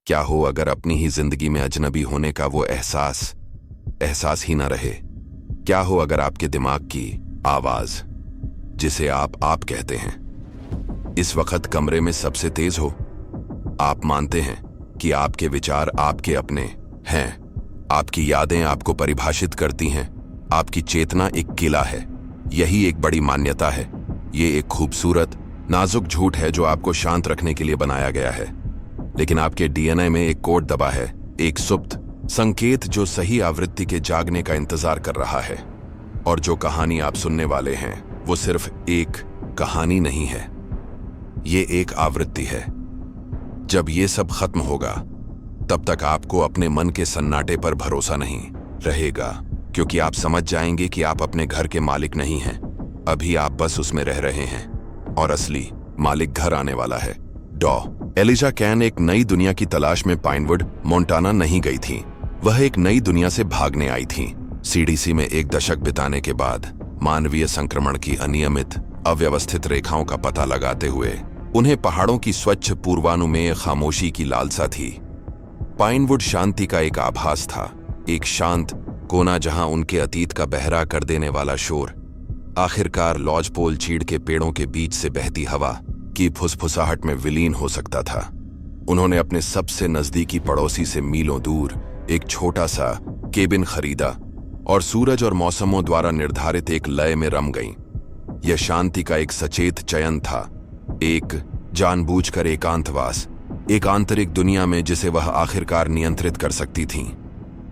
क्या हो अगर अपनी ही जिंदगी में अजनबी होने का वो एहसास ही ना रहे? क्या हो अगर आपके दिमाग की आवाज, जिसे आप कहते हैं, इस वक्त कमरे में सबसे तेज हो? आप मानते हैं कि आपके विचार आपके अपने हैं, आपकी यादें आपको परिभाषित करती हैं, आपकी चेतना एक किला है। यही एक बड़ी मान्यता है। ये एक खूबसूरत नाजुक झूठ है जो आपको शांत रखने के लिए बनाया गया है। लेकिन आपके डीएनए में एक कोड दबा है, एक सुप्त संकेत जो सही आवृत्ति के जागने का इंतजार कर रहा है। और जो कहानी आप सुनने वाले हैं वो सिर्फ एक कहानी नहीं है, ये एक आवृत्ति है। जब ये सब खत्म होगा तब तक आपको अपने मन के सन्नाटे पर भरोसा नहीं रहेगा, क्योंकि आप समझ जाएंगे कि आप अपने घर के मालिक नहीं हैं। अभी आप बस उसमें रह रहे हैं और असली मालिक घर आने वाला है। एलिजा कैन एक नई दुनिया की तलाश में पाइनवुड, मोंटाना नहीं गई थी। वह एक नई दुनिया से भागने आई थी। सीडीसी में एक दशक बिताने के बाद मानवीय संक्रमण की अनियमित, अव्यवस्थित रेखाओं का पता लगाते हुए उन्हें पहाड़ों की स्वच्छ पूर्वानुमेय खामोशी की लालसा थी। पाइनवुड शांति का एक आभास था, एक शांत कोना जहां उनके अतीत का बहरा कर देने वाला शोर आखिरकार लॉजपोल चीड़ के पेड़ों के बीच से बहती हवा की फुसफुसाहट में विलीन हो सकता था। उन्होंने अपने सबसे नजदीकी पड़ोसी से मीलों दूर एक छोटा सा केबिन खरीदा और सूरज और मौसमों द्वारा निर्धारित एक लय में रम गईं। यह शांति का एक सचेत चयन था, एक जानबूझकर एकांतवास, एक आंतरिक दुनिया में जिसे वह आखिरकार नियंत्रित कर सकती थीं।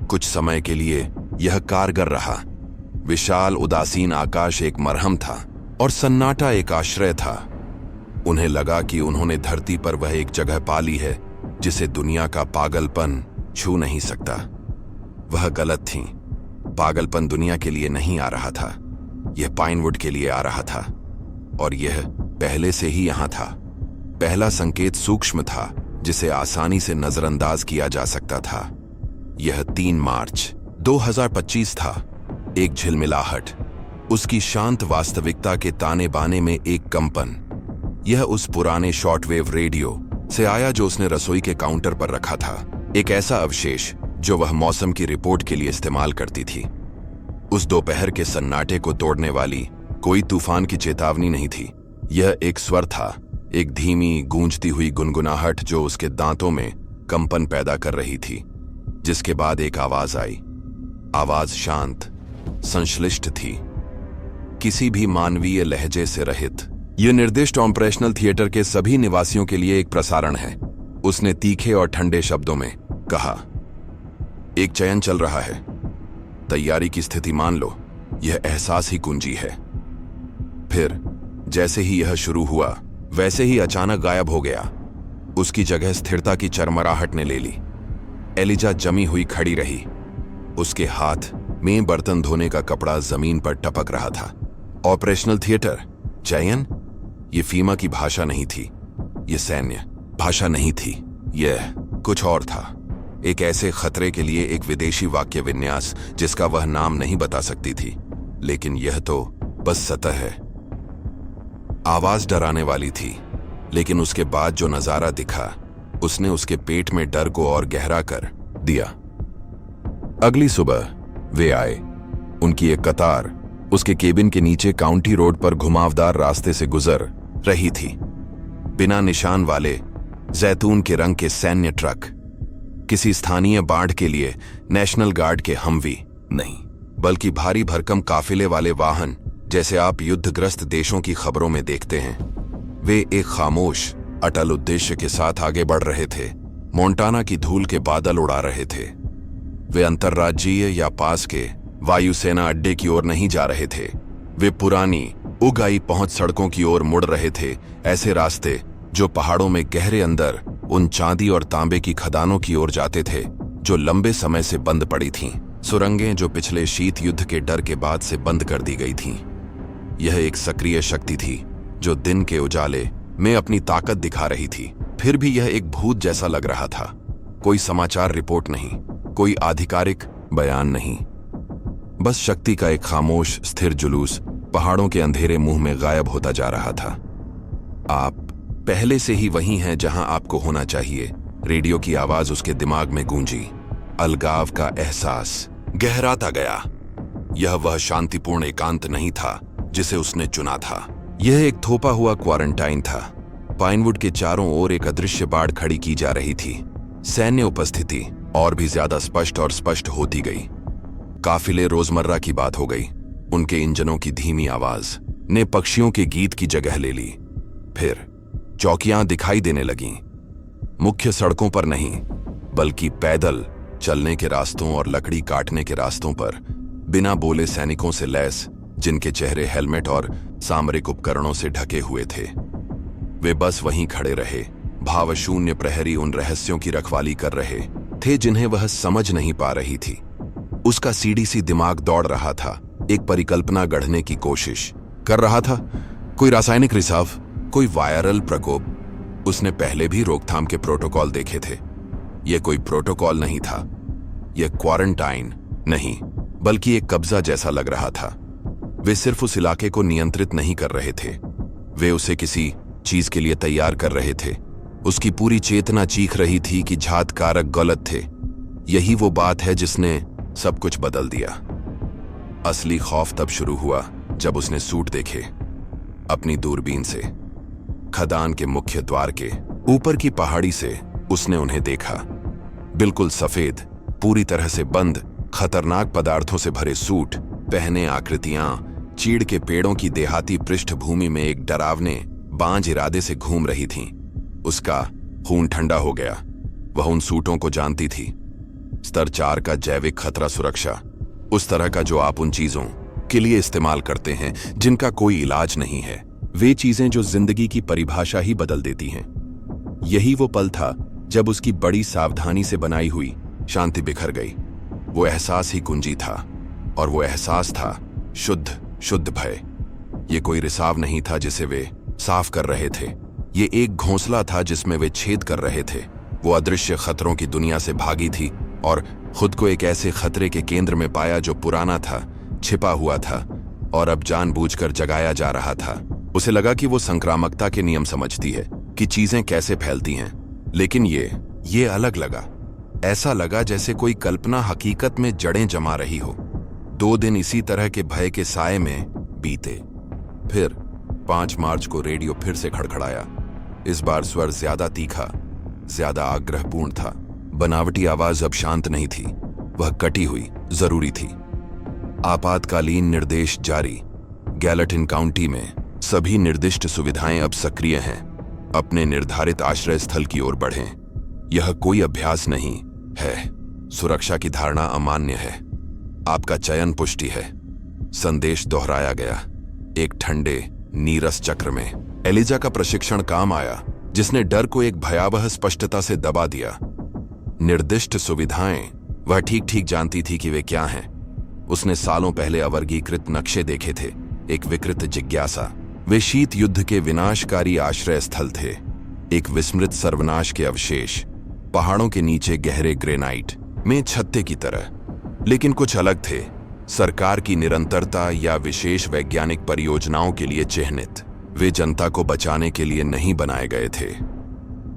कुछ समय के लिए यह कारगर रहा। विशाल उदासीन आकाश एक मरहम था और सन्नाटा एक आश्रय था। उन्हें लगा कि उन्होंने धरती पर वह एक जगह पाली है जिसे दुनिया का पागलपन छू नहीं सकता। वह गलत थी। पागलपन दुनिया के लिए नहीं आ रहा था, यह पाइनवुड के लिए आ रहा था, और यह पहले से ही यहां था। पहला संकेत सूक्ष्म था जिसे आसानी से नजरअंदाज किया जा सकता था। यह 3 मार्च 2025 था। एक झिलमिलाहट, उसकी शांत वास्तविकता के ताने बाने में एक कंपन। यह उस पुराने शॉर्टवेव रेडियो से आया जो उसने रसोई के काउंटर पर रखा था, एक ऐसा अवशेष जो वह मौसम की रिपोर्ट के लिए इस्तेमाल करती थी। उस दोपहर के सन्नाटे को तोड़ने वाली कोई तूफान की चेतावनी नहीं थी। यह एक स्वर था, एक धीमी गूंजती हुई गुनगुनाहट जो उसके दांतों में कंपन पैदा कर रही थी। जिसके बाद एक आवाज आई। आवाज शांत, संश्लिष्ट थी, किसी भी मानवीय लहजे से रहित। यह निर्दिष्ट ऑपरेशनल थिएटर के सभी निवासियों के लिए एक प्रसारण है, उसने तीखे और ठंडे शब्दों में कहा। एक चयन चल रहा है, तैयारी की स्थिति मान लो, यह एहसास ही कुंजी है। फिर जैसे ही यह शुरू हुआ वैसे ही अचानक गायब हो गया। उसकी जगह स्थिरता की चरमराहट ने ले ली। एलिजा जमी हुई खड़ी रही, उसके हाथ में बर्तन धोने का कपड़ा जमीन पर टपक रहा था। ऑपरेशनल थिएटर, चयन, यह फीमा की भाषा नहीं थी, यह सैन्य भाषा नहीं थी, यह कुछ और था। एक ऐसे खतरे के लिए एक विदेशी वाक्य विन्यास जिसका वह नाम नहीं बता सकती थी। लेकिन यह तो बस सतह है। आवाज डराने वाली थी, लेकिन उसके बाद जो नजारा दिखा उसने उसके पेट में डर को और गहरा कर दिया। अगली सुबह वे आए। उनकी एक कतार उसके केबिन के नीचे काउंटी रोड पर घुमावदार रास्ते से गुजर रही थी। बिना निशान वाले जैतून के रंग के सैन्य ट्रक, किसी स्थानीय बाढ़ के लिए नेशनल गार्ड के हमवी नहीं, बल्कि भारी भरकम काफिले वाले वाहन जैसे आप युद्धग्रस्त देशों की खबरों में देखते हैं। वे एक खामोश, अटल उद्देश्य के साथ आगे बढ़ रहे थे, मोंटाना की धूल के बादल उड़ा रहे थे। वे अंतर्राज्यीय या पास के वायुसेना अड्डे की ओर नहीं जा रहे थे। वे पुरानी उगाई पहुंच सड़कों की ओर मुड़ रहे थे, ऐसे रास्ते जो पहाड़ों में गहरे अंदर उन चांदी और तांबे की खदानों की ओर जाते थे जो लंबे समय से बंद पड़ी थीं, सुरंगें जो पिछले शीत युद्ध के डर के बाद से बंद कर दी गई थीं। यह एक सक्रिय शक्ति थी जो दिन के उजाले में अपनी ताकत दिखा रही थी। फिर भी यह एक भूत जैसा लग रहा था। कोई समाचार रिपोर्ट नहीं, कोई आधिकारिक बयान नहीं, बस शक्ति का एक खामोश स्थिर जुलूस पहाड़ों के अंधेरे मुंह में गायब होता जा रहा था। आप पहले से ही वहीं हैं जहां आपको होना चाहिए, रेडियो की आवाज उसके दिमाग में गूंजी। अलगाव का एहसास गहराता गया। यह वह शांतिपूर्ण एकांत नहीं था जिसे उसने चुना था। यह एक थोपा हुआ क्वारंटाइन था। पाइनवुड के चारों ओर एक अदृश्य बाड़ खड़ी की जा रही थी। सैन्य उपस्थिति और भी ज्यादा स्पष्ट और स्पष्ट होती गई। काफिले रोजमर्रा की बात हो गई। उनके इंजनों की धीमी आवाज ने पक्षियों के गीत की जगह ले ली। फिर चौकियां दिखाई देने लगीं। मुख्य सड़कों पर नहीं, बल्कि पैदल चलने के रास्तों और लकड़ी काटने के रास्तों पर बिना बोले सैनिकों से लैस, जिनके चेहरे हेलमेट और सामरिक उपकरणों से ढके हुए थे। वे बस वहीं खड़े रहे। भावशून्य प्रहरी उन रहस्यों की रखवाली कर रहे थे जिन्हें वह समझ नहीं पा रही थी। उसका सीडीसी दिमाग दौड़ रहा था, एक परिकल्पना गढ़ने की कोशिश कर रहा था। कोई रासायनिक रिसाव, कोई वायरल प्रकोप। उसने पहले भी रोकथाम के प्रोटोकॉल देखे थे। यह कोई प्रोटोकॉल नहीं था। यह क्वारंटाइन नहीं, बल्कि एक कब्जा जैसा लग रहा था। वे सिर्फ उस इलाके को नियंत्रित नहीं कर रहे थे, वे उसे किसी चीज के लिए तैयार कर रहे थे। उसकी पूरी चेतना चीख रही थी कि जात कारक गलत थे। यही वो बात है जिसने सब कुछ बदल दिया। असली खौफ तब शुरू हुआ जब उसने सूट देखे। अपनी दूरबीन से खदान के मुख्य द्वार के ऊपर की पहाड़ी से उसने उन्हें देखा। बिल्कुल सफेद, पूरी तरह से बंद, खतरनाक पदार्थों से भरे सूट पहने आकृतियां चीड़ के पेड़ों की देहाती पृष्ठभूमि में एक डरावने बांझ इरादे से घूम रही थीं। उसका खून ठंडा हो गया। वह उन सूटों को जानती थी। स्तर 4 का जैविक खतरा सुरक्षा, उस तरह का जो आप उन चीजों के लिए इस्तेमाल करते हैं जिनका कोई इलाज नहीं है। वे चीजें जो जिंदगी की परिभाषा ही बदल देती हैं। यही वो पल था जब उसकी बड़ी सावधानी से बनाई हुई शांति बिखर गई। वो एहसास ही कुंजी था, और वो एहसास था शुद्ध भय। ये कोई रिसाव नहीं था जिसे वे साफ कर रहे थे। ये एक घोंसला था जिसमें वे छेद कर रहे थे। वो अदृश्य खतरों की दुनिया से भागी थी और खुद को एक ऐसे खतरे के केंद्र में पाया जो पुराना था, छिपा हुआ था और अब जानबूझकर जगाया जा रहा था। उसे लगा कि वो संक्रामकता के नियम समझती है, कि चीजें कैसे फैलती हैं, लेकिन ये अलग लगा। ऐसा लगा जैसे कोई कल्पना हकीकत में जड़ें जमा रही हो। 2 दिन इसी तरह के भय के साए में बीते। फिर 5 मार्च को रेडियो फिर से खड़खड़ाया। इस बार स्वर ज्यादा तीखा, ज्यादा आग्रहपूर्ण था। बनावटी आवाज अब शांत नहीं थी, वह कटी हुई जरूरी थी। आपातकालीन निर्देश जारी। गैलेटिन काउंटी में सभी निर्दिष्ट सुविधाएं अब सक्रिय हैं। अपने निर्धारित आश्रय स्थल की ओर बढ़ें। यह कोई अभ्यास नहीं है। सुरक्षा की धारणा अमान्य है। आपका चयन पुष्टि है। संदेश दोहराया गया। एक ठंडे नीरस चक्र में एलिजा का प्रशिक्षण काम आया, जिसने डर को एक भयावह स्पष्टता से दबा दिया। निर्दिष्ट सुविधाएं वह ठीक ठीक जानती थी कि वे क्या हैं। उसने सालों पहले अवर्गीकृत नक्शे देखे थे। एक विकृत जिज्ञासा। वे शीत युद्ध के विनाशकारी आश्रय स्थल थे। एक विस्मृत सर्वनाश के अवशेष, पहाड़ों के नीचे गहरे ग्रेनाइट में छत्ते की तरह। लेकिन कुछ अलग थे। सरकार की निरंतरता या विशेष वैज्ञानिक परियोजनाओं के लिए चिह्नित। वे जनता को बचाने के लिए नहीं बनाए गए थे।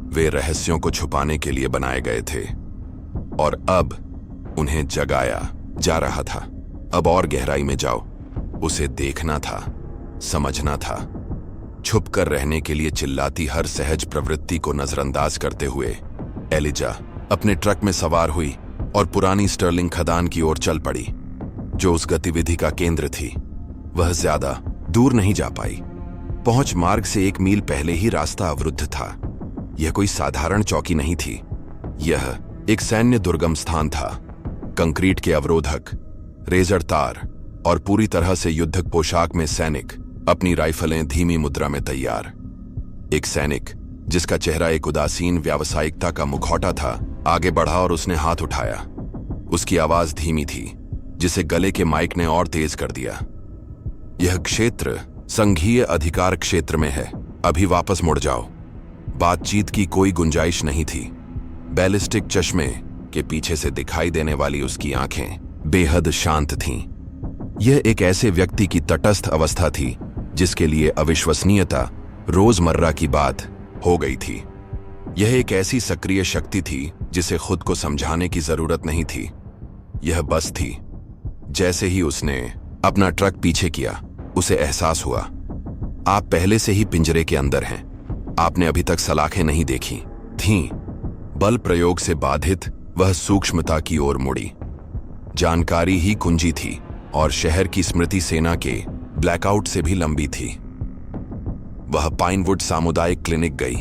वे रहस्यों को छुपाने के लिए बनाए गए थे। और अब उन्हें जगाया जा रहा था। अब और गहराई में जाओ। उसे देखना था, समझना था। छुप कर रहने के लिए चिल्लाती हर सहज प्रवृत्ति को नजरअंदाज करते हुए एलिजा अपने ट्रक में सवार हुई और पुरानी स्टर्लिंग खदान की ओर चल पड़ी, जो उस गतिविधि का केंद्र थी। वह ज्यादा दूर नहीं जा पाई। पहुंच मार्ग से 1 मील पहले ही रास्ता अवरुद्ध था। यह कोई साधारण चौकी नहीं थी। यह एक सैन्य दुर्गम स्थान था। कंक्रीट के अवरोधक, रेजर तार और पूरी तरह से युद्धक पोशाक में सैनिक, अपनी राइफलें धीमी मुद्रा में तैयार। एक सैनिक जिसका चेहरा एक उदासीन व्यावसायिकता का मुखौटा था, आगे बढ़ा और उसने हाथ उठाया। उसकी आवाज धीमी थी, जिसे गले के माइक ने और तेज कर दिया। यह क्षेत्र संघीय अधिकार क्षेत्र में है। अभी वापस मुड़ जाओ। बातचीत की कोई गुंजाइश नहीं थी। बैलिस्टिक चश्मे के पीछे से दिखाई देने वाली उसकी आंखें बेहद शांत थीं। यह एक ऐसे व्यक्ति की तटस्थ अवस्था थी जिसके लिए अविश्वसनीयता रोजमर्रा की बात हो गई थी। यह एक ऐसी सक्रिय शक्ति थी जिसे खुद को समझाने की जरूरत नहीं थी। यह बस थी। जैसे ही उसने अपना ट्रक पीछे किया, उसे एहसास हुआ, आप पहले से ही पिंजरे के अंदर हैं। आपने अभी तक सलाखें नहीं देखी थीं। बल प्रयोग से बाधित वह सूक्ष्मता की ओर मुड़ी। जानकारी ही कुंजी थी और शहर की स्मृति सेना के ब्लैकआउट से भी लंबी थी। वह पाइनवुड सामुदायिक क्लिनिक गई,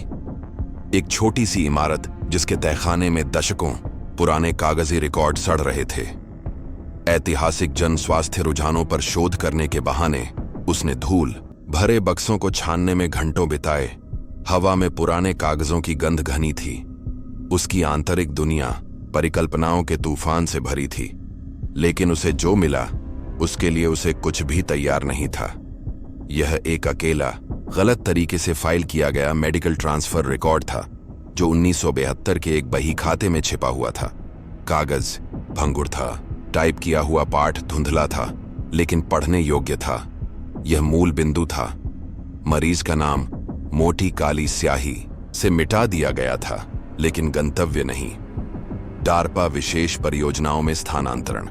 एक छोटी सी इमारत जिसके तहखाने में दशकों पुराने कागजी रिकॉर्ड सड़ रहे थे। ऐतिहासिक जन स्वास्थ्य रुझानों पर शोध करने के बहाने उसने धूल भरे बक्सों को छानने में घंटों बिताए। हवा में पुराने कागजों की गंध घनी थी। उसकी आंतरिक दुनिया परिकल्पनाओं के तूफान से भरी थी, लेकिन उसे जो मिला उसके लिए उसे कुछ भी तैयार नहीं था। यह एक अकेला गलत तरीके से फाइल किया गया मेडिकल ट्रांसफर रिकॉर्ड था जो 1972 के एक बही खाते में छिपा हुआ था। कागज भंगुर था, टाइप किया हुआ पाठ धुंधला था, लेकिन पढ़ने योग्य था। यह मूल बिंदु था। मरीज का नाम मोटी काली स्याही से मिटा दिया गया था, लेकिन गंतव्य नहीं। डार्पा विशेष परियोजनाओं में स्थानांतरण।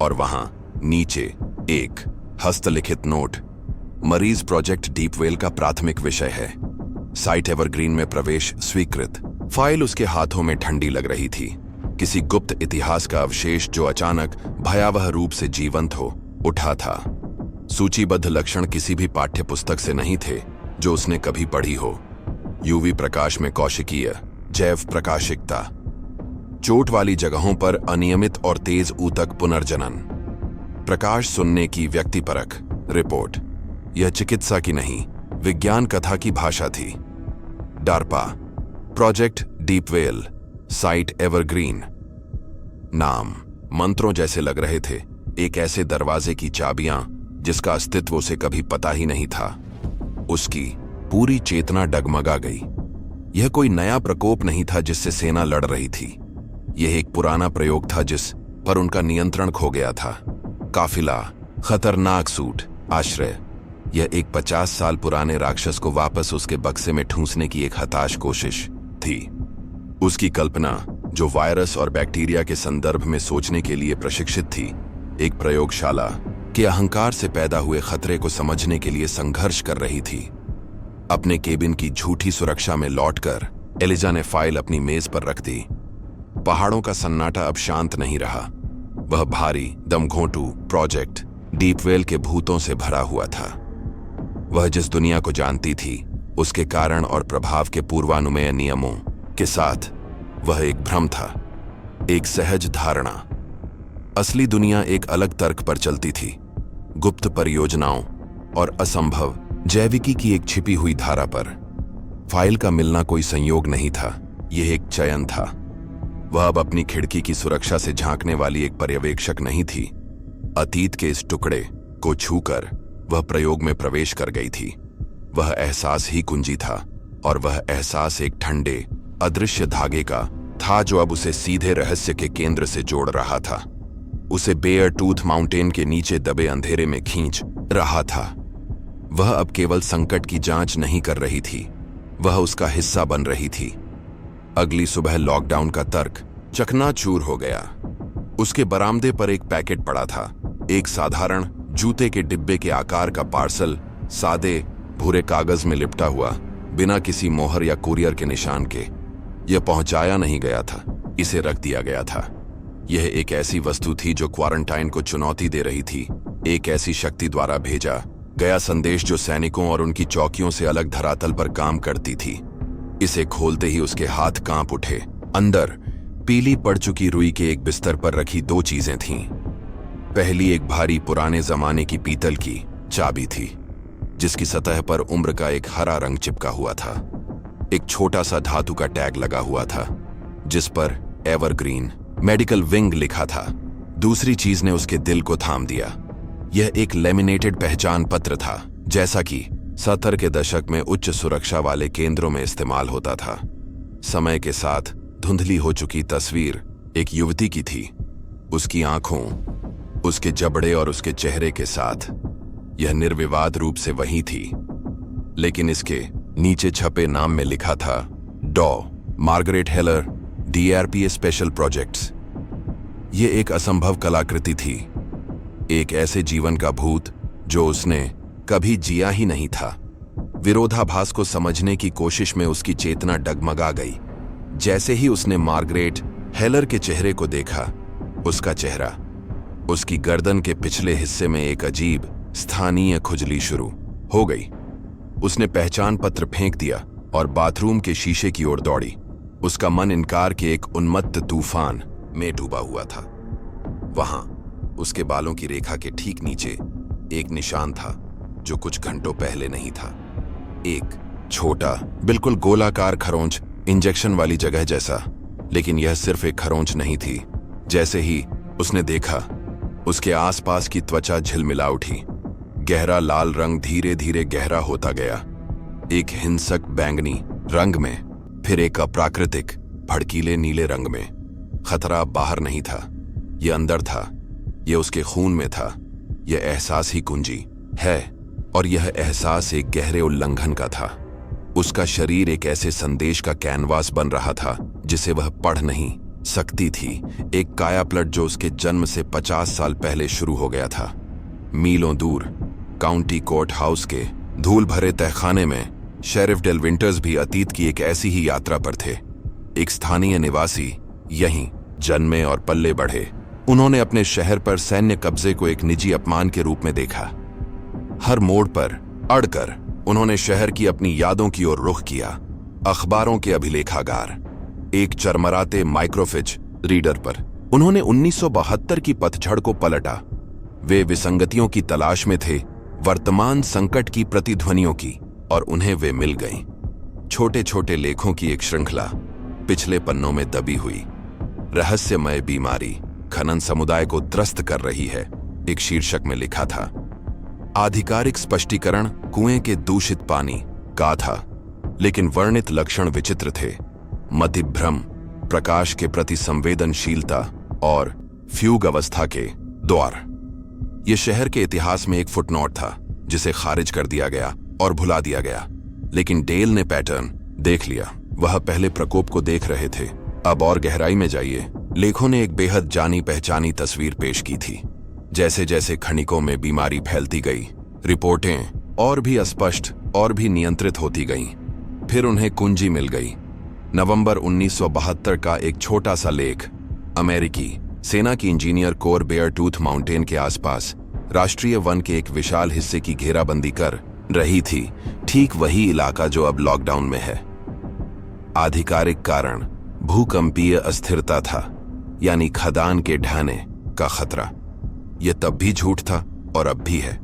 और वहां नीचे एक हस्तलिखित नोट, मरीज प्रोजेक्ट डीपवेल का प्राथमिक विषय है। साइट एवरग्रीन में प्रवेश स्वीकृत। फाइल उसके हाथों में ठंडी लग रही थी। किसी गुप्त इतिहास का अवशेष जो अचानक भयावह रूप से जीवंत हो उठा था। सूचीबद्ध लक्षण किसी भी पाठ्य पुस्तक से नहीं थे जो उसने कभी पढ़ी हो। यूवी प्रकाश में कौशिकीय जैव प्रकाशिकता, चोट वाली जगहों पर अनियमित और तेज ऊतक पुनर्जनन, प्रकाश सुनने की व्यक्तिपरक रिपोर्ट। यह चिकित्सा की नहीं, विज्ञान कथा की भाषा थी। DARPA project Deepwell, site Evergreen. नाम मंत्रों जैसे लग रहे थे, एक ऐसे दरवाजे की चाबियां जिसका अस्तित्व उसे कभी पता ही नहीं था। उसकी पूरी चेतना डगमगा गई। यह कोई नया प्रकोप नहीं था जिससे सेना लड़ रही थी। यह एक पुराना प्रयोग था जिस पर उनका नियंत्रण खो गया था। काफिला, खतरनाक सूट, आश्रय। यह एक 50 साल पुराने राक्षस को वापस उसके बक्से में ठूंसने की एक हताश कोशिश थी। उसकी कल्पना, जो वायरस और बैक्टीरिया के संदर्भ में सोचने के लिए प्रशिक्षित थी, एक प्रयोगशाला के अहंकार से पैदा हुए खतरे को समझने के लिए संघर्ष कर रही थी। अपने केबिन की झूठी सुरक्षा में लौटकर एलिजा ने फाइल अपनी मेज पर रख दी। पहाड़ों का सन्नाटा अब शांत नहीं रहा। वह भारी दमघोंटू प्रोजेक्ट डीपवेल के भूतों से भरा हुआ था। वह जिस दुनिया को जानती थी, उसके कारण और प्रभाव के पूर्वानुमेय नियमों के साथ वह एक भ्रम था, एक सहज धारणा। असली दुनिया एक अलग तर्क पर चलती थी, गुप्त परियोजनाओं और असंभव जैविकी की एक छिपी हुई धारा पर। फाइल का मिलना कोई संयोग नहीं था, यह एक चयन था। वह अब अपनी खिड़की की सुरक्षा से झांकने वाली एक पर्यवेक्षक नहीं थी। अतीत के इस टुकड़े को छूकर वह प्रयोग में प्रवेश कर गई थी। वह एहसास ही कुंजी था, और वह एहसास एक ठंडे अदृश्य धागे का था जो अब उसे सीधे रहस्य के केंद्र से जोड़ रहा था। उसे बेयर टूथ माउंटेन के नीचे दबे अंधेरे में खींच रहा था। वह अब केवल संकट की जांच नहीं कर रही थी, वह उसका हिस्सा बन रही थी। अगली सुबह लॉकडाउन का तर्क चकनाचूर हो गया। उसके बरामदे पर एक पैकेट पड़ा था, एक साधारण जूते के डिब्बे के आकार का पार्सल, सादे भूरे कागज में लिपटा हुआ, बिना किसी मोहर या कुरियर के निशान के। यह पहुंचाया नहीं गया था, इसे रख दिया गया था। यह एक ऐसी वस्तु थी जो क्वारंटाइन को चुनौती दे रही थी, एक ऐसी शक्ति द्वारा भेजा गया संदेश जो सैनिकों और उनकी चौकियों से अलग धरातल पर काम करती थी। इसे खोलते ही उसके हाथ कांप उठे। अंदर पीली पड़ चुकी रुई के एक बिस्तर पर रखी दो चीजें थीं। पहली एक भारी पुराने जमाने की पीतल की चाबी थी, जिसकी सतह पर उम्र का एक हरा रंग चिपका हुआ था। एक छोटा सा धातु का टैग लगा हुआ था, जिस पर एवरग्रीन मेडिकल विंग लिखा था। दूसरी चीज ने उसके दिल को थाम दिया। यह एक लेमिनेटेड पहचान पत्र था, जैसा कि 70 के दशक में उच्च सुरक्षा वाले केंद्रों में इस्तेमाल होता था। समय के साथ धुंधली हो चुकी तस्वीर एक युवती की थी, उसकी आंखों, उसके जबड़े और उसके चेहरे के साथ। यह निर्विवाद रूप से वही थी, लेकिन इसके नीचे छपे नाम में लिखा था डॉ मार्गरेट हेलर, DRPA स्पेशल प्रोजेक्ट्स। ये एक असंभव कलाकृति थी, एक ऐसे जीवन का भूत जो उसने कभी जिया ही नहीं था। विरोधाभास को समझने की कोशिश में उसकी चेतना डगमगा गई। जैसे ही उसने मार्गरेट हेलर के चेहरे को देखा, उसका चेहरा, उसकी गर्दन के पिछले हिस्से में एक अजीब स्थानीय खुजली शुरू हो गई। उसने पहचान पत्र फेंक दिया और बाथरूम के शीशे की ओर दौड़ी। उसका मन इनकार के एक उन्मत्त तूफान में डूबा हुआ था। वहां उसके बालों की रेखा के ठीक नीचे एक निशान था जो कुछ घंटों पहले नहीं था। एक छोटा, बिल्कुल गोलाकार खरोंच, इंजेक्शन वाली जगह जैसा। लेकिन यह सिर्फ एक खरोंच नहीं थी। जैसे ही उसने देखा, उसके आसपास की त्वचा झिलमिला उठी। गहरा लाल रंग धीरे धीरे गहरा होता गया, एक हिंसक बैंगनी रंग में, फिर एक अप्राकृतिक भड़कीले नीले रंग में। खतरा बाहर नहीं था, यह अंदर था, यह उसके खून में था। यह एहसास ही कुंजी है, और यह एहसास एक गहरे उल्लंघन का था। उसका शरीर एक ऐसे संदेश का कैनवास बन रहा था जिसे वह पढ़ नहीं सकती थी। एक कायापलट जो उसके जन्म से 50 साल पहले शुरू हो गया था। मीलों दूर काउंटी कोर्ट हाउस के धूल भरे तहखाने में शेरिफ डेल विंटर्स भी अतीत की एक ऐसी ही यात्रा पर थे। एक स्थानीय निवासी, यहीं जन्मे और पल्ले बढ़े। उन्होंने अपने शहर पर सैन्य कब्जे को एक निजी अपमान के रूप में देखा। हर मोड़ पर अड़कर उन्होंने शहर की अपनी यादों की ओर रुख किया। अखबारों के अभिलेखागार, एक चरमराते माइक्रोफिच रीडर पर उन्होंने 1972 की पतझड़ को पलटा। वे विसंगतियों की तलाश में थे, वर्तमान संकट की प्रतिध्वनियों की, और उन्हें वे मिल गईं। छोटे छोटे लेखों की एक श्रृंखला पिछले पन्नों में दबी हुई। रहस्यमय बीमारी खनन समुदाय को त्रस्त कर रही है, एक शीर्षक में लिखा था। आधिकारिक स्पष्टीकरण कुएं के दूषित पानी का था, लेकिन वर्णित लक्षण विचित्र थे। मतिभ्रम, प्रकाश के प्रति संवेदनशीलता और फ्यूग अवस्था के द्वार। यह शहर के इतिहास में एक फुटनोट था जिसे खारिज कर दिया गया और भुला दिया गया। लेकिन डेल ने पैटर्न देख लिया। वह पहले प्रकोप को देख रहे थे, अब और गहराई में जाइए। लेखों ने एक बेहद जानी पहचानी तस्वीर पेश की थी। जैसे जैसे खनिकों में बीमारी फैलती गई, रिपोर्टें और भी अस्पष्ट और भी नियंत्रित होती गईं। फिर उन्हें कुंजी मिल गई। नवंबर 1972 का एक छोटा सा लेख अमेरिकी सेना की engineer corps Beartooth Mountain के आसपास राष्ट्रीय वन के एक विशाल हिस्से की घेराबंदी कर रही थी। ठीक वही इलाका जो अब लॉकडाउन में है। आधिकारिक कारण भूकंपीय अस्थिरता था, यानी खदान के ढहने का खतरा। यह तब भी झूठ था और अब भी है।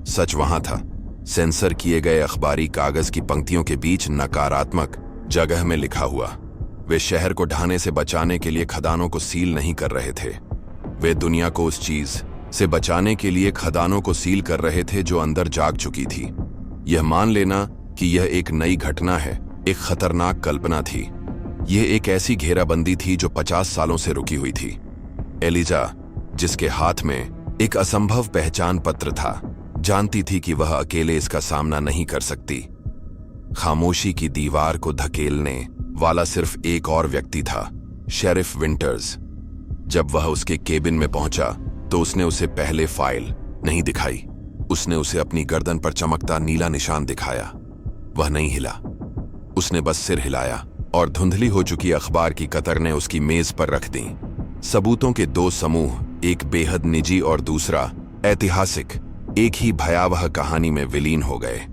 सच वहां था, सेंसर किए गए अखबारी कागज की पंक्तियों के बीच नकारात्मक जगह में लिखा हुआ। वे शहर को ढहने से बचाने के लिए खदानों को सील नहीं कर रहे थे। वे दुनिया को उस चीज से बचाने के लिए खदानों को सील कर रहे थे जो अंदर जाग चुकी थी। यह मान लेना कि यह एक नई घटना है, एक खतरनाक कल्पना थी। यह एक ऐसी घेराबंदी थी जो 50 सालों से रुकी हुई थी। एलिजा, जिसके हाथ में एक असंभव पहचान पत्र था, जानती थी कि वह अकेले इसका सामना नहीं कर सकती। खामोशी की दीवार को धकेलने वाला सिर्फ एक और व्यक्ति था, शेरिफ विंटर्स। जब वह उसके केबिन में पहुंचा तो उसने उसे पहले फाइल नहीं दिखाई। उसने उसे अपनी गर्दन पर चमकता नीला निशान दिखाया। वह नहीं हिला। उसने बस सिर हिलाया और धुंधली हो चुकी अखबार की कतरनें उसकी मेज पर रख दी। सबूतों के दो समूह, एक बेहद निजी और दूसरा ऐतिहासिक, एक ही भयावह कहानी में विलीन हो गए।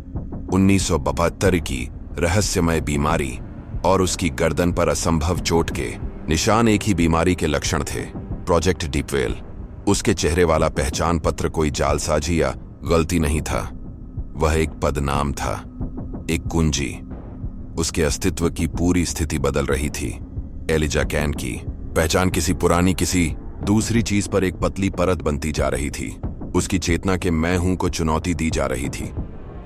1972 की रहस्यमय बीमारी और उसकी गर्दन पर असंभव चोट के निशान एक ही बीमारी के लक्षण थे। प्रोजेक्ट डीपवेल, उसके चेहरे वाला पहचान पत्र कोई जालसाजी या गलती नहीं था। वह एक पदनाम था, एक कुंजी। उसके अस्तित्व की पूरी स्थिति बदल रही थी। एलिजा कैन की पहचान किसी पुरानी, किसी दूसरी चीज पर एक पतली परत बनती जा रही थी। उसकी चेतना के मैं हूं को चुनौती दी जा रही थी।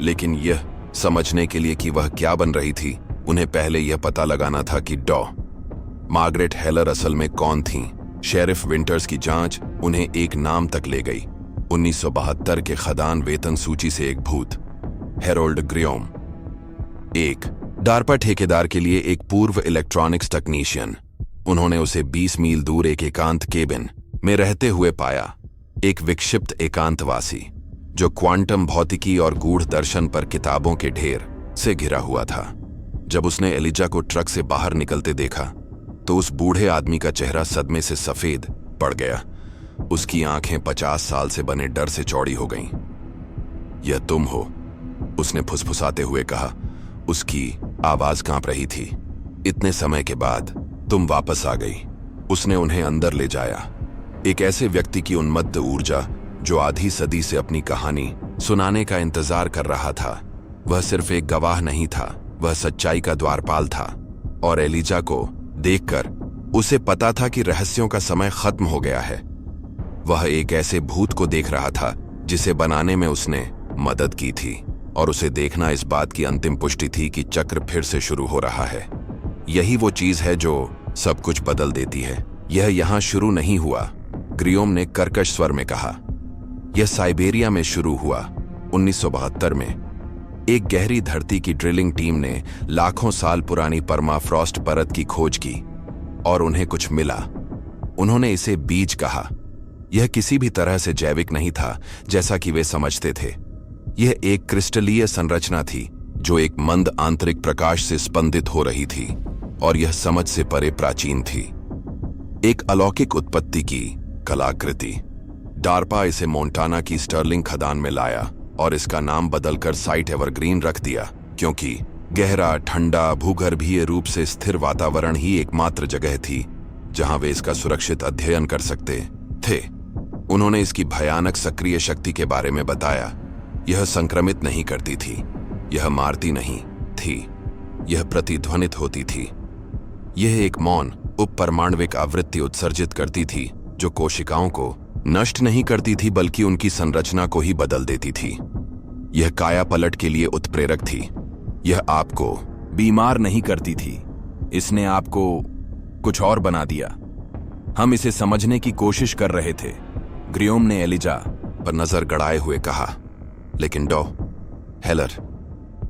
लेकिन यह समझने के लिए कि वह क्या बन रही थी, उन्हें पहले यह पता लगाना था कि मार्गरेट हेलर असल में कौन थीं। शेरिफ विंटर्स की जांच उन्हें एक नाम तक ले गई। 1972 के खदान वेतन सूची से एक भूत, हेरोल्ड ग्रियोम, एक डार्पा ठेकेदार के लिए एक पूर्व इलेक्ट्रॉनिक्स टेक्नीशियन। उन्होंने उसे 20 मील दूर एक एकांत केबिन में रहते हुए पाया, एक विक्षिप्त एकांतवासी जो क्वांटम भौतिकी और गूढ़ दर्शन पर किताबों के ढेर से घिरा हुआ था। जब उसने एलिजा को ट्रक से बाहर निकलते देखा तो उस बूढ़े आदमी का चेहरा सदमे से सफेद पड़ गया। उसकी आंखें 50 साल से बने डर से चौड़ी हो गईं। यह तुम हो, उसने फुसफुसाते हुए कहा। उसकी आवाज कांप रही थी। इतने समय के बाद तुम वापस आ गई। उसने उन्हें अंदर ले जाया। एक ऐसे व्यक्ति की उन्मत्त ऊर्जा जो आधी सदी से अपनी कहानी सुनाने का इंतजार कर रहा था। वह सिर्फ एक गवाह नहीं था, वह सच्चाई का द्वारपाल था। और एलिजा को देखकर उसे पता था कि रहस्यों का समय खत्म हो गया है। वह एक ऐसे भूत को देख रहा था जिसे बनाने में उसने मदद की थी, और उसे देखना इस बात की अंतिम पुष्टि थी कि चक्र फिर से शुरू हो रहा है। यही वो चीज है जो सब कुछ बदल देती है। यह यहां शुरू नहीं हुआ, ग्रियोम ने कर्कश स्वर में कहा। यह साइबेरिया में शुरू हुआ 1972 में। एक गहरी धरती की ड्रिलिंग टीम ने लाखों साल पुरानी परमाफ्रॉस्ट परत की खोज की और उन्हें कुछ मिला। उन्होंने इसे बीज कहा। यह किसी भी तरह से जैविक नहीं था जैसा कि वे समझते थे। यह एक क्रिस्टलीय संरचना थी जो एक मंद आंतरिक प्रकाश से स्पंदित हो रही थी, और यह समझ से परे प्राचीन थी। एक अलौकिक उत्पत्ति की कलाकृति। डार्पा इसे मोंटाना की स्टर्लिंग खदान में लाया और इसका नाम बदलकर साइट एवरग्रीन रख दिया, क्योंकि गहरा, ठंडा, भूगर्भीय रूप से स्थिर वातावरण ही एकमात्र जगह थी जहां वे इसका सुरक्षित अध्ययन कर सकते थे। उन्होंने इसकी भयानक सक्रिय शक्ति के बारे में बताया। यह संक्रमित नहीं करती थी, यह मारती नहीं थी, यह प्रतिध्वनित होती थी। यह एक मौन उपपरमाण्विक आवृत्ति उत्सर्जित करती थी जो कोशिकाओं को नष्ट नहीं करती थी बल्कि उनकी संरचना को ही बदल देती थी। यह काया पलट के लिए उत्प्रेरक थी। यह आपको बीमार नहीं करती थी, इसने आपको कुछ और बना दिया। हम इसे समझने की कोशिश कर रहे थे, ग्रियोम ने एलिजा पर नजर गड़ाए हुए कहा। लेकिन डॉ हेलर,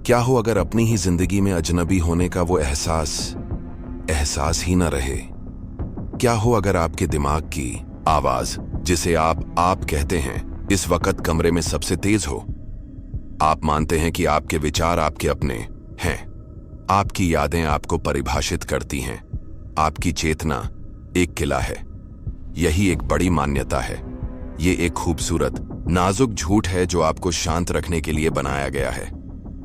क्या हो अगर अपनी ही जिंदगी में अजनबी होने का वो एहसास ही न रहे? क्या हो अगर आपके दिमाग की आवाज, जिसे आप कहते हैं, इस वक्त कमरे में सबसे तेज हो? आप मानते हैं कि आपके विचार आपके अपने हैं, आपकी यादें आपको परिभाषित करती हैं, आपकी चेतना एक किला है। यही एक बड़ी मान्यता है। ये एक खूबसूरत नाजुक झूठ है जो आपको शांत रखने के लिए बनाया गया है।